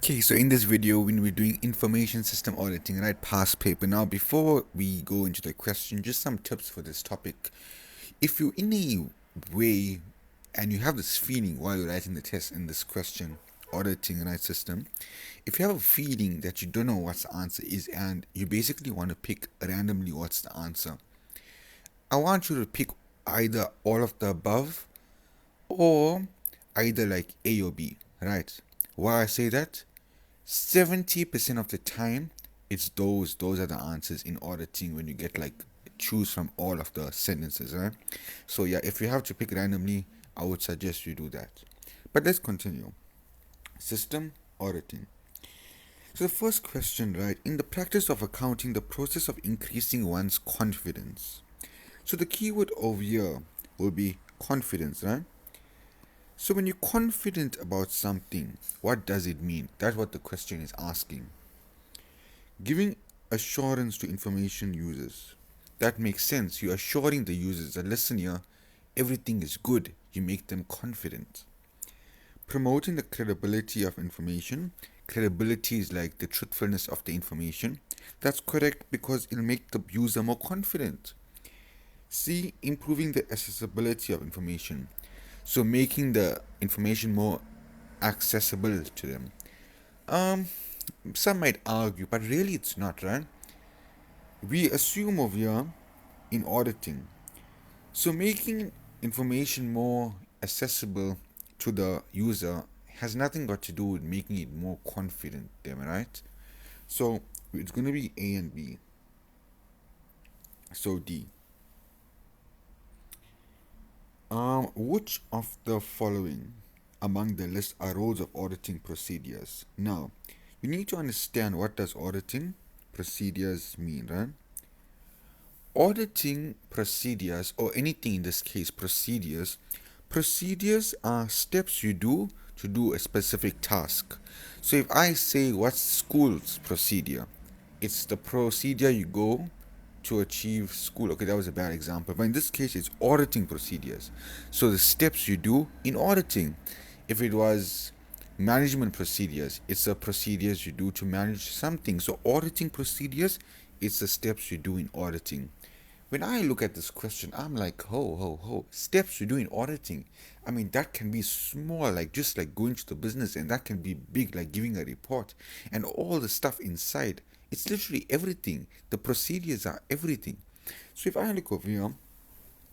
Okay, so in this video, when we're doing information system auditing, right, past paper. Now, before we go into the question, just some tips for this topic. If you're in a way and you have this feeling while you're writing the test in this question, auditing, right, system, if you have a feeling that you don't know what the answer is and you basically want to pick randomly what's the answer, I want you to pick either all of the above or either like A or B, right? Why I say that? 70% of the time it's those are the answers in auditing when you get like choose from all of the sentences, right? So yeah, if you have to pick randomly, I would suggest you do that. But let's continue. System auditing. So the first question, right, in the practice of accounting, the process of increasing one's confidence. So the keyword over here will be confidence, right? So when you're confident about something, what does it mean? That's what the question is asking. Giving assurance to information users. That makes sense. You're assuring the users that listen here, everything is good. You make them confident. Promoting the credibility of information. Credibility is like the truthfulness of the information. That's correct because it'll make the user more confident. C. Improving the accessibility of information. So making the information more accessible to them. Some might argue, but really it's not, right? We assume over here in auditing. So making information more accessible to the user has nothing got to do with making it more confident, am I right? So it's going to be A and B. So D. Which of the following among the list are roles of auditing procedures? Now, you need to understand what does auditing procedures mean, right? Auditing procedures, or anything in this case, procedures are steps you do to do a specific task. So if I say what's school's procedure, it's the procedure you go to achieve school. Okay, that was a bad example, but in this case it's auditing procedures. So the steps you do in auditing. If it was management procedures, it's the procedures you do to manage something. So auditing procedures, it's the steps you do in auditing. When I look at this question, I'm like, steps you do in auditing. I mean, that can be small, like just like going to the business, and that can be big, like giving a report and all the stuff inside. It's literally everything. The procedures are everything. So if I look over here,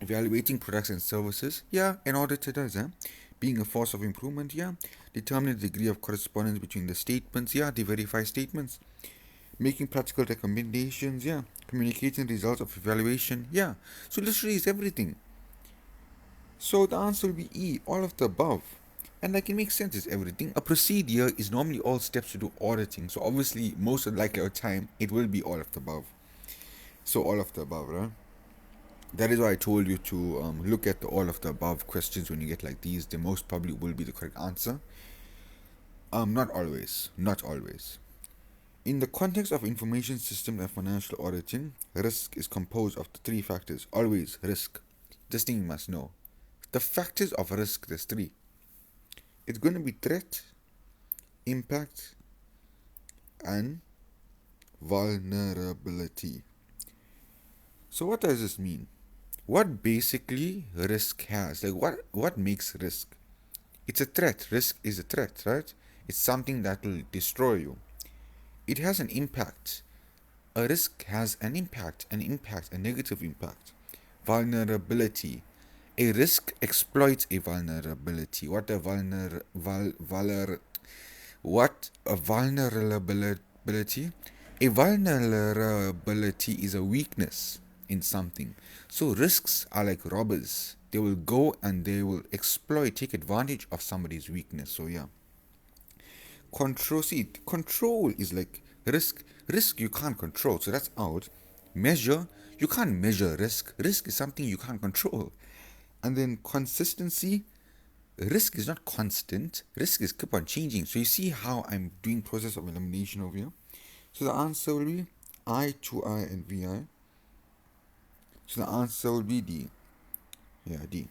evaluating products and services, yeah, an auditor does, being a force of improvement, yeah, determining the degree of correspondence between the statements, yeah, they verify statements, making practical recommendations, yeah, communicating results of evaluation, yeah. So literally it's everything. So the answer will be E, all of the above. And like it makes sense, it's everything. A procedure is normally all steps to do auditing. So obviously most of like our time it will be all of the above. So all of the above, right? That is why I told you to look at the all of the above questions when you get like these. They most probably will be the correct answer. Not always. Not always. In the context of information system and financial auditing, risk is composed of the three factors. Always risk. This thing you must know. The factors of risk, there's three. It's going to be threat, impact, and vulnerability. So what does this mean? What basically risk has? Like what makes risk? It's a threat. Risk is a threat, right? It's something that will destroy you. It has an impact. A risk has an impact, a negative impact. Vulnerability. A risk exploits a vulnerability. What a vulnerability? A vulnerability is a weakness in something. So risks are like robbers. They will go and they will exploit, take advantage of somebody's weakness. So yeah. Control is like risk. Risk you can't control, so that's out. Measure, you can't measure risk. Risk is something you can't control. And then consistency, risk is not constant. Risk is keep on changing. So you see how I'm doing process of elimination over here. So the answer will be I, 2I, and VI. So the answer will be D. Yeah, D.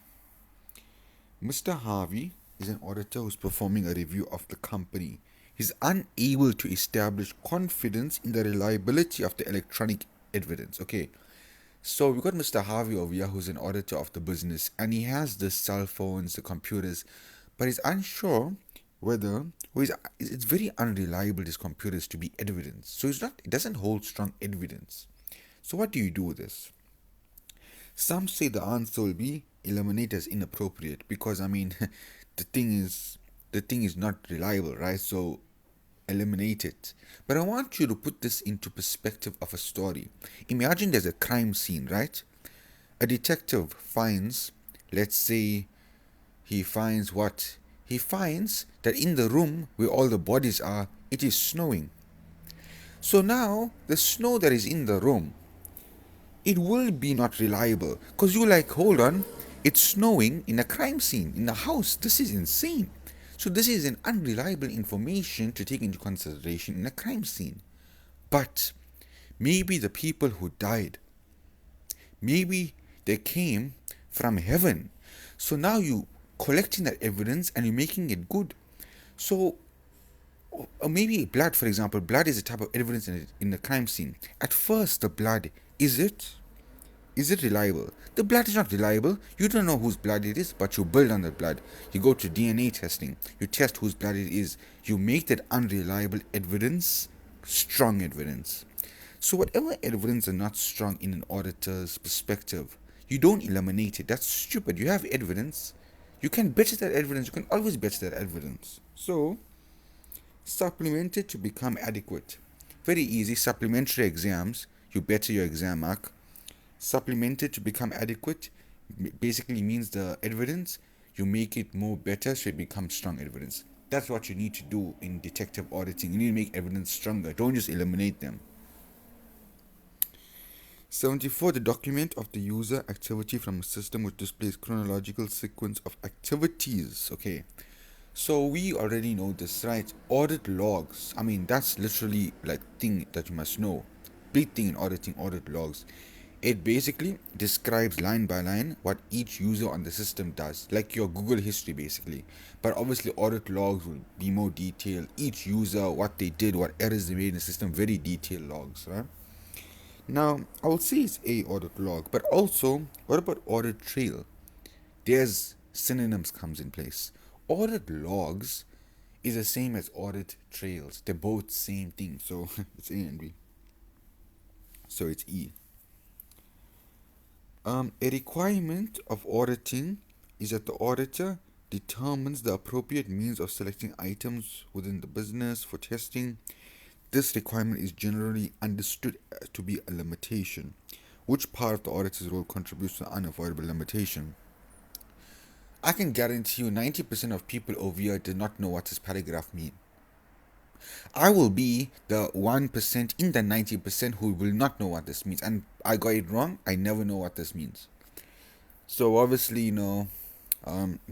Mr. Harvey is an auditor who's performing a review of the company. He's unable to establish confidence in the reliability of the electronic evidence. Okay, so we've got Mr. Harvey over here, who's an auditor of the business, and he has the cell phones, the computers, but he's unsure whether, or it's very unreliable, these computers, to be evidence. So it doesn't hold strong evidence. So what do you do with this? Some say the answer will be eliminate as inappropriate because the thing is not reliable, right? So eliminate it. But I want you to put this into perspective of a story. Imagine there's a crime scene, right? A detective finds, let's say, he finds what? He finds that in the room where all the bodies are, it is snowing. So now the snow that is in the room, it will be not reliable because you like, hold on, it's snowing in a crime scene in a house. This is insane. So this is an unreliable information to take into consideration in a crime scene. But maybe the people who died, maybe they came from heaven. So now you collecting that evidence and you're making it good. So maybe blood, for example, blood is a type of evidence in the crime scene. At first, the blood, is it? Is it reliable? The blood is not reliable. You don't know whose blood it is, but you build on the blood. You go to DNA testing. You test whose blood it is. You make that unreliable evidence strong evidence. So whatever evidence are not strong in an auditor's perspective, you don't eliminate it. That's stupid. You have evidence. You can better that evidence. You can always better that evidence. So supplement it to become adequate. Very easy. Supplementary exams. You better your exam mark. Supplemented to become adequate basically means the evidence, you make it more better so it becomes strong evidence. That's what you need to do in detective auditing. You need to make evidence stronger. Don't just eliminate them. 74. The document of the user activity from a system which displays chronological sequence of activities. Okay, so we already know this, right? Audit logs. That's literally like thing that you must know. Big thing in auditing, audit logs. It basically describes line by line what each user on the system does, like your Google history basically. But obviously audit logs will be more detailed. Each user, what they did, what errors they made in the system, very detailed logs, right? Now, I would say it's a audit log, but also, what about audit trail? There's synonyms comes in place. Audit logs is the same as audit trails. They're both same thing, so it's A and B. So it's E. A requirement of auditing is that the auditor determines the appropriate means of selecting items within the business for testing. This requirement is generally understood to be a limitation. Which part of the auditor's role contributes to the unavoidable limitation? I can guarantee you 90% of people over here do not know what this paragraph means. I will be the 1% in the 90% who will not know what this means. And I got it wrong. I never know what this means. So obviously,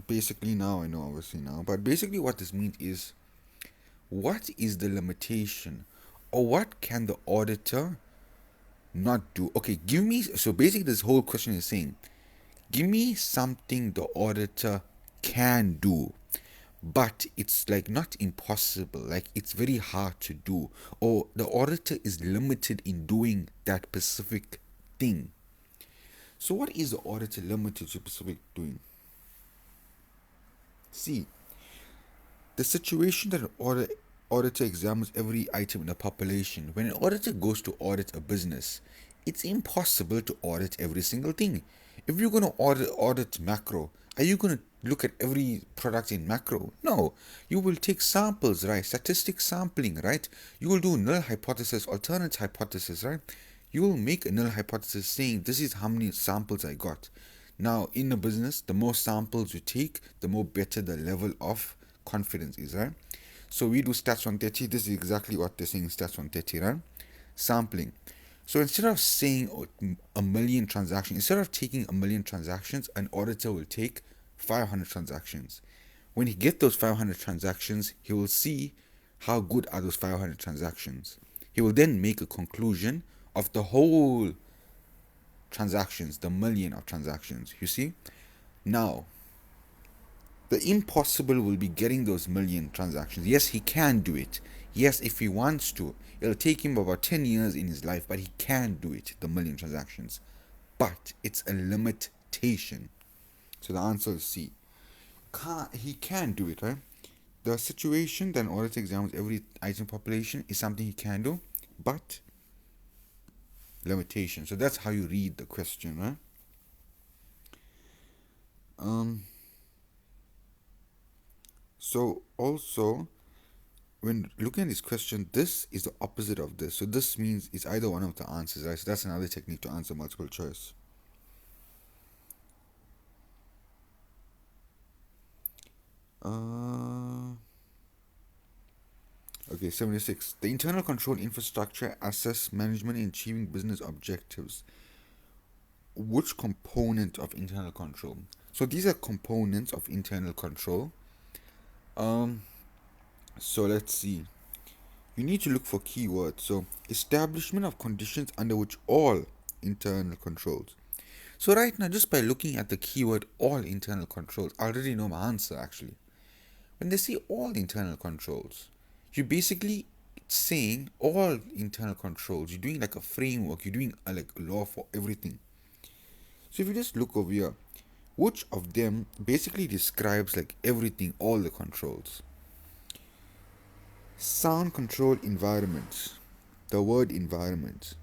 basically now I know obviously now. But basically what this means is, what is the limitation? Or what can the auditor not do? Okay, give me, so basically this whole question is saying, give me something the auditor can do, but it's like not impossible, like it's very hard to do, or the auditor is limited in doing that specific thing. So what is the auditor limited to specific doing? See, the situation that an auditor examines every item in a population. When an auditor goes to audit a business, it's impossible to audit every single thing. If you're going to audit macro, are you going to look at every product in macro? No. You will take samples, right? Statistic sampling, right? You will do null hypothesis, alternate hypothesis, right? You will make a null hypothesis saying this is how many samples I got. Now, in a business, the more samples you take, the more better the level of confidence is, right? So we do stats 130. This is exactly what they're saying, stats 130, right? Sampling. So instead of saying a million transactions, instead of taking a million transactions, an auditor will take 500 transactions. When he gets those 500 transactions, he will see how good are those 500 transactions. He will then make a conclusion of the whole transactions, the million of transactions. You see? Now, The impossible will be getting those million transactions. Yes, he can do it. Yes, if he wants to. It'll take him about 10 years in his life, but he can do it, the million transactions. But it's a limitation. So the answer is C. He can do it, right? The situation that an audit examines every item population is something he can do, but limitation. So that's how you read the question, right? So also, when looking at this question, this is the opposite of this. So this means it's either one of the answers, right? So that's another technique to answer multiple choice. Okay, 76. The internal control infrastructure assess management in achieving business objectives. Which component of internal control? So these are components of internal control. So let's see. You need to look for keywords. So establishment of conditions under which all internal controls. So right now, just by looking at the keyword all internal controls, I already know my answer actually. When they say all internal controls, you're basically saying all internal controls. You're doing like a framework. You're doing like a law for everything. So if you just look over here, which of them basically describes like everything, all the controls? Sound control environment. The word environment.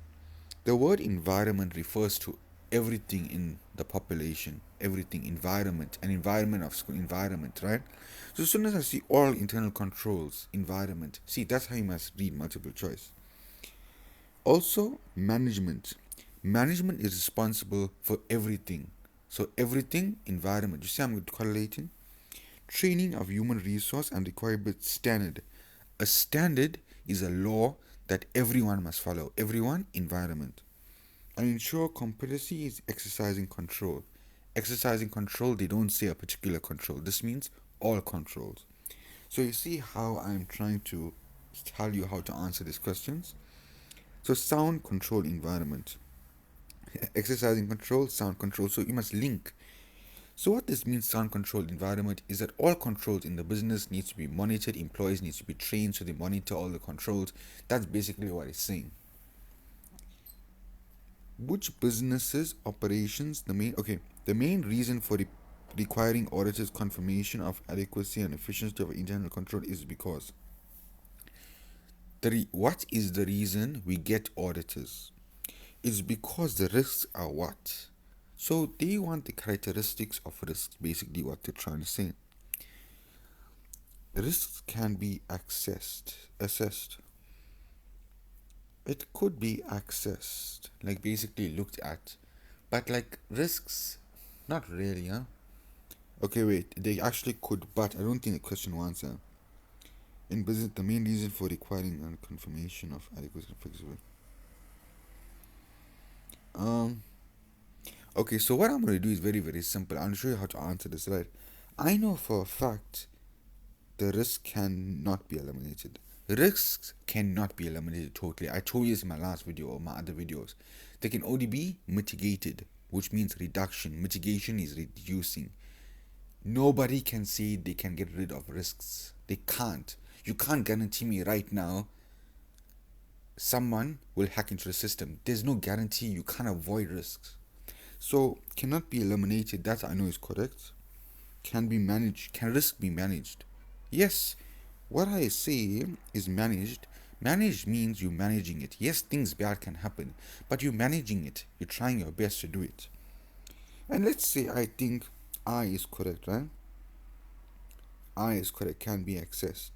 The word environment refers to everything in the population, everything, environment, an environment of school, environment, right? So as soon as I see all internal controls, environment, see, that's how you must read multiple choice. Also, management. Management is responsible for everything. So everything, environment. You see, I'm correlating. Training of human resource and requirement standard. A standard is a law that everyone must follow. Everyone, environment. And ensure competency is exercising control. Exercising control, they don't say a particular control. This means all controls. So you see how I'm trying to tell you how to answer these questions. So sound control environment. Exercising control, sound control. So you must link. So what this means, sound controlled environment, is that all controls in the business needs to be monitored, employees need to be trained so they monitor all the controls. That's basically what it's saying. Which businesses operations the main reason for requiring auditors confirmation of adequacy and efficiency of internal control is because what is the reason we get auditors? It's because the risks are what? So they want the characteristics of risks, basically what they're trying to say. Risks can be assessed. It could be accessed, like basically looked at. But like risks, not really, huh? Okay, wait, they actually could, but I don't think the question will answer. In business, the main reason for requiring a confirmation of adequacy and flexibility. Okay, so what I'm going to do is very, very simple. I'm going to show you how to answer this, right? I know for a fact the risk cannot be eliminated. Risks cannot be eliminated totally. I told you this in my last video or my other videos. They can only be mitigated, which means reduction. Mitigation is reducing. Nobody can say they can get rid of risks. They can't. You can't guarantee me right now someone will hack into the system. There's no guarantee. You can't avoid risks. So cannot be eliminated. That I know is correct. Can be managed. Can risk be managed? Yes. What I say is managed. Managed means you're managing it. Yes, things bad can happen, but you're managing it. You're trying your best to do it. And let's say I think I is correct, right? I is correct, can be accessed.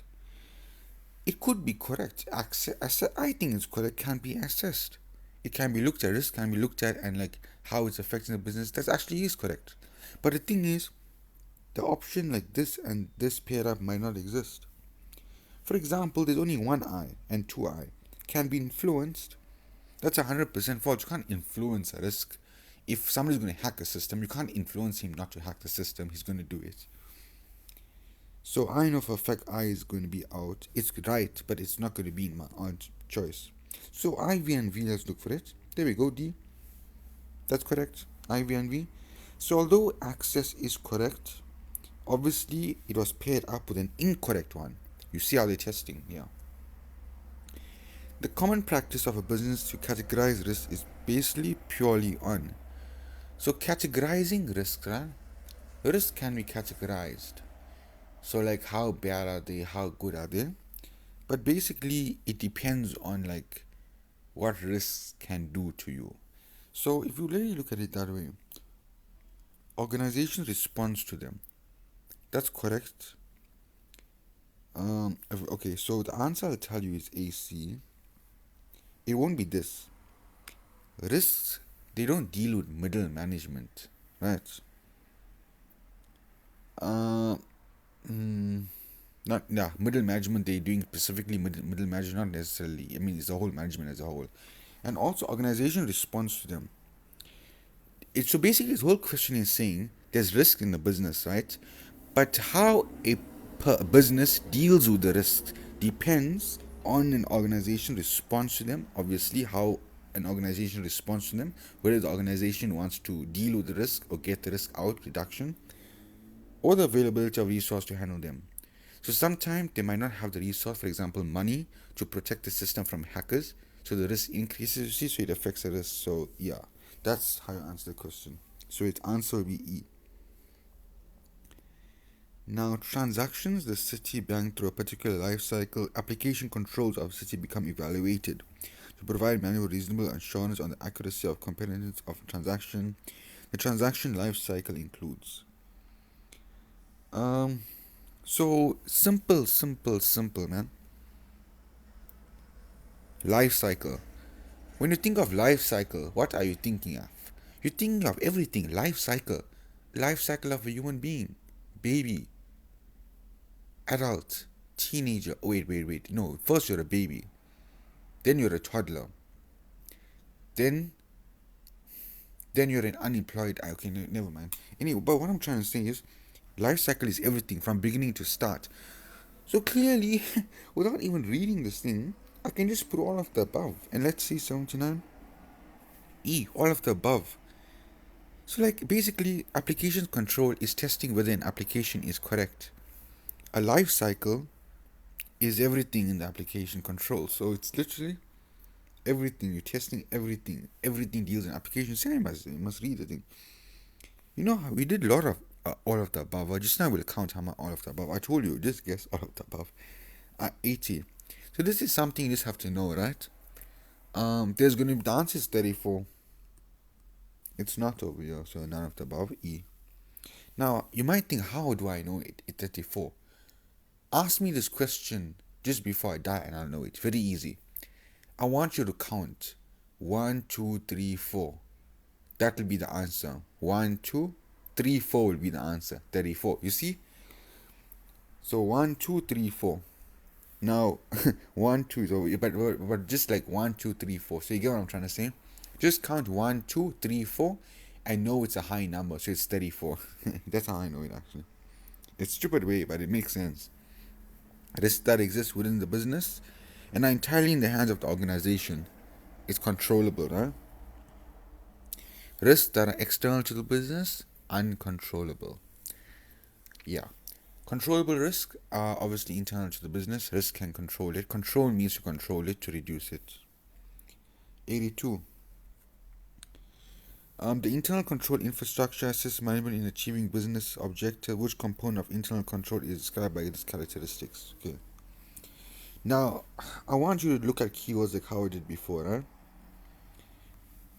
It could be correct. I think it's correct, can be accessed. It can be looked at, risk can be looked at, and like how it's affecting the business. That actually is correct. But the thing is, the option like this and this pair up might not exist. For example, there's only one eye and two eye. Can be influenced. That's 100% false. You can't influence a risk. If somebody's going to hack a system, you can't influence him not to hack the system. He's going to do it. So I know for a fact I is going to be out. It's right, but it's not going to be in my odd choice. So I, V, and V, let's look for it. There we go, D. That's correct. I, V, and V. So although access is correct, Obviously, it was paired up with an incorrect one. You see how they're testing, yeah. The common practice of a business to categorize risk is basically purely on. So categorizing risks, right? Risk can be categorized. So like how bad are they, how good are they? But basically it depends on like what risks can do to you. So if you really look at it that way, organization responds to them. That's correct. Okay, so the answer I'll tell you is AC. It won't be this. Risks, they don't deal with middle management, right? Uh, mm, not yeah, middle management. They're doing specifically middle management, not necessarily. I mean, it's the whole management as a whole, and also organization responds to them. So basically, this whole question is saying there's risk in the business, right? But how a business deals with the risks depends on an organization response to them. Obviously, how an organization responds to them, whether the organization wants to deal with the risk or get the risk out reduction, or the availability of resource to handle them. So sometimes they might not have the resource, for example, money to protect the system from hackers. So the risk increases, you see, so it affects the risk. So yeah, that's how you answer the question. So its answer will be E. Now, transactions the city bank through a particular life cycle, application controls of city become evaluated to provide manual reasonable assurance on the accuracy of competence of transaction. The transaction life cycle includes. So simple, man. Life cycle. When you think of life cycle, what are you thinking of? You're thinking of everything. Life cycle. Life cycle of a human being. Baby. Adult. Teenager. Wait. No, first you're a baby. Then you're a toddler. Then you're an unemployed. Okay, never mind. Anyway, but what I'm trying to say is life cycle is everything from beginning to start. So clearly, without even reading this thing, I can just put all of the above. And let's see 79. E, all of the above. So like basically application control is testing whether an application is correct. A life cycle is everything in the application control. So it's literally everything. You're testing everything. Everything deals in application. Say you must read the thing. You know how we did a lot of all of the above. Just now we'll count how much all of the above. I told you, just guess all of the above. 80. So this is something you just have to know, right? There's gonna be the answer is 34. It's not over here, so none of the above. E. Now you might think, how do I know it? It's 34. Ask me this question just before I die, and I'll know it. Very easy. I want you to count 1, 2, 3, 4. That will be the answer. 1, 2, 3, 4 will be the answer. 34. You see? So 1, 2, 3, 4. Now 1, 2 is over, but just like 1, 2, 3, 4. So you get what I'm trying to say? Just count 1, 2, 3, 4. I know it's a high number, so it's 34. That's how I know it actually. It's a stupid way, but it makes sense. Risks that exist within the business and are entirely in the hands of the organization. It's controllable, right? Risks that are external to the business, uncontrollable. Yeah. Controllable risks are obviously internal to the business. Risk can control it. Control means to control it, to reduce it. 82. The internal control infrastructure assists management in achieving business objective. Which component of internal control is described by its characteristics? Okay. Now, I want you to look at keywords like how I did before, right?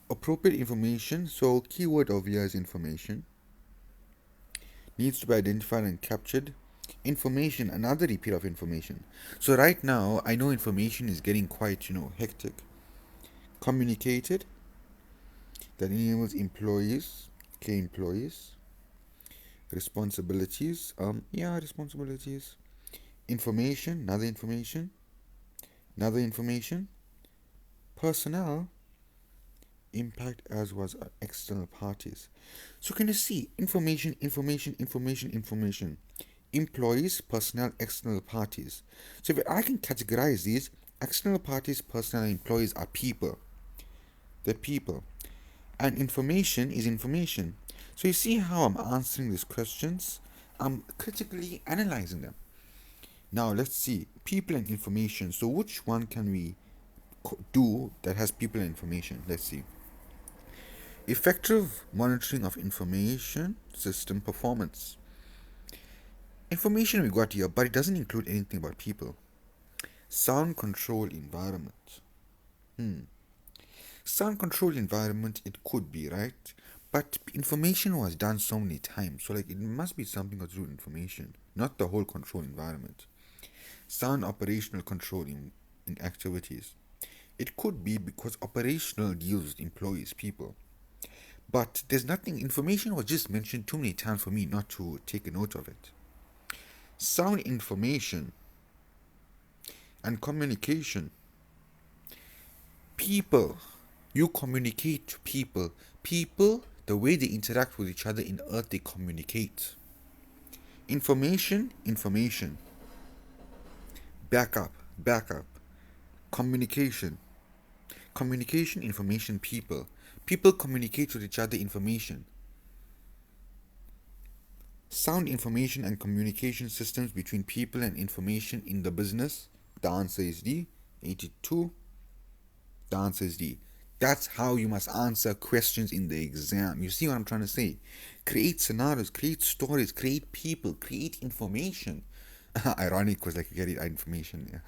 Appropriate information. So, keyword over here is information. Needs to be identified and captured. Information, another repeat of information. So right now, I know information is getting quite, hectic. Communicated. That enables employees. Okay, employees. Responsibilities. Responsibilities. Information, another information. Another information. Personnel. Impact as was external parties. So can you see information, employees, personnel, external parties. So if I can categorize these, external parties, personnel, employees are people. They're people. And information is information. So you see how I'm answering these questions? I'm critically analyzing them. Now let's see people and information. So which one can we do that has people and information? Let's see. Effective monitoring of information system performance. Information we got here, but it doesn't include anything about people. Sound control environment. Sound control environment, it could be, right? But information was done so many times, so like it must be something to do with information, not the whole control environment. Sound operational control in activities. It could be because operational deals with employees, people. But there's nothing, information was just mentioned too many times for me not to take a note of it. Sound information and communication. People. You communicate to people. People, the way they interact with each other in earth, they communicate. Information. Backup. Communication. Information, people. People communicate with each other, information. Sound information and communication systems between people and information in the business. The answer is D. 82. The answer is D. That's how you must answer questions in the exam. You see what I'm trying to say? Create scenarios, create stories, create people, create information. Ironic because like you get information.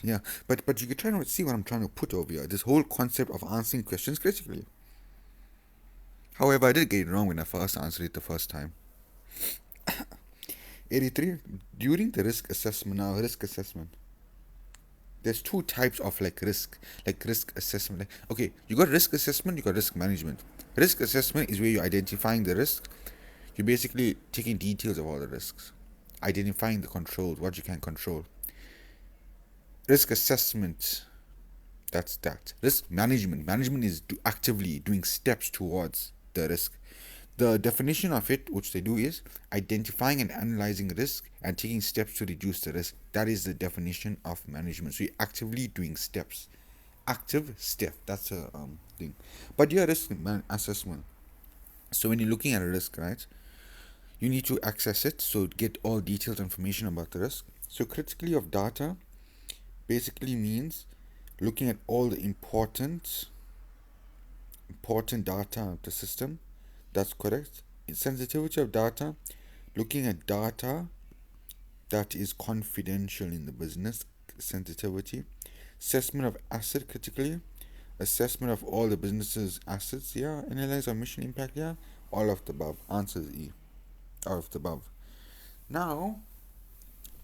Yeah, but you can try to see what I'm trying to put over here. This whole concept of answering questions critically. However, I did get it wrong when I first answered it the first time. 83. During the risk assessment. Now, risk assessment. There's two types of risk assessment. Okay, you got risk assessment, you got risk management. Risk assessment is where you're identifying the risk. You're basically taking details of all the risks, identifying the controls, what you can control. Risk assessment, that's that. Risk management is actively doing steps towards the risk. The definition of it, which they do, is identifying and analyzing risk and taking steps to reduce the risk. That is the definition of management. So you're actively doing steps. Active step. That's a thing. But your risk assessment. So when you're looking at a risk, right, you need to access it. So get all detailed information about the risk. So critically of data basically means looking at all the important data of the system. That's correct. Sensitivity of data, looking at data that is confidential in the business. Sensitivity. Assessment of asset critically. Assessment of all the business's assets. Yeah. Analyze of mission impact. Yeah. All of the above. Answer is E. All of the above. Now,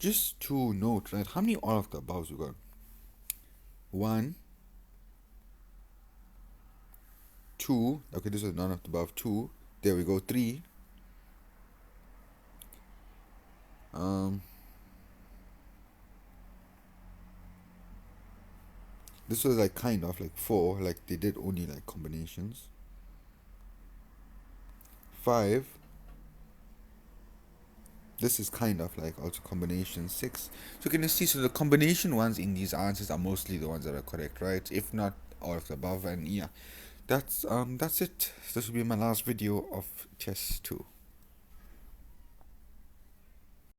just to note, right, how many all of the above you got? 1, 2. Okay, this is none of the above. 2. There we go. 3. This was kind of 4. They did only combinations. 5. This is kind of also combination. 6. So can you see? So the combination ones in these answers are mostly the ones that are correct, right? If not all of the above. And yeah, that's it. This will be my last video of test 2.